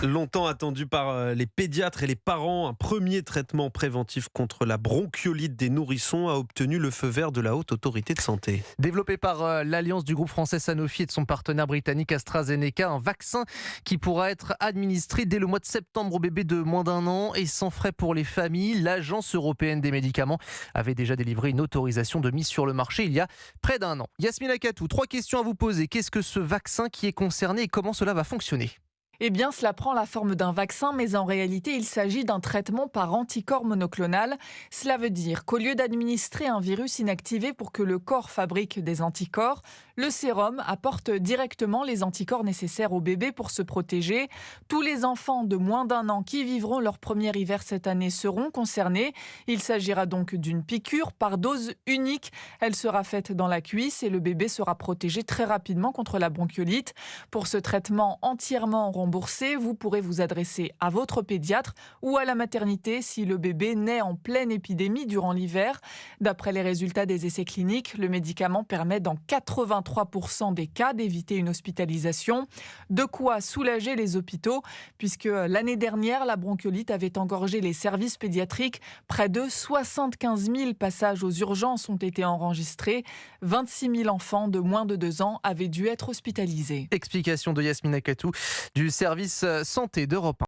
Longtemps attendu par les pédiatres et les parents, un premier traitement préventif contre la bronchiolite des nourrissons a obtenu le feu vert de la Haute Autorité de Santé. Développé par l'alliance du groupe français Sanofi et de son partenaire britannique AstraZeneca, un vaccin qui pourra être administré dès le mois de septembre aux bébés de moins d'un an et sans frais pour les familles. L'Agence européenne des médicaments avait déjà délivré une autorisation de mise sur le marché il y a près d'un an. Yasmine Akatou, 3 questions à vous poser. Qu'est-ce que ce vaccin qui est concerné et comment cela va fonctionner ? Eh bien, cela prend la forme d'un vaccin, mais en réalité, il s'agit d'un traitement par anticorps monoclonal. Cela veut dire qu'au lieu d'administrer un virus inactivé pour que le corps fabrique des anticorps, le sérum apporte directement les anticorps nécessaires au bébé pour se protéger. Tous les enfants de moins d'un an qui vivront leur premier hiver cette année seront concernés. Il s'agira donc d'une piqûre par dose unique. Elle sera faite dans la cuisse et le bébé sera protégé très rapidement contre la bronchiolite. Pour ce traitement entièrement remboursé, vous pourrez vous adresser à votre pédiatre ou à la maternité si le bébé naît en pleine épidémie durant l'hiver. D'après les résultats des essais cliniques, le médicament permet dans 83% des cas d'éviter une hospitalisation. De quoi soulager les hôpitaux, puisque l'année dernière, la bronchiolite avait engorgé les services pédiatriques. Près de 75 000 passages aux urgences ont été enregistrés. 26 000 enfants de moins de 2 ans avaient dû être hospitalisés. Explication de Yasmine Akatou du service santé d'Europe 1.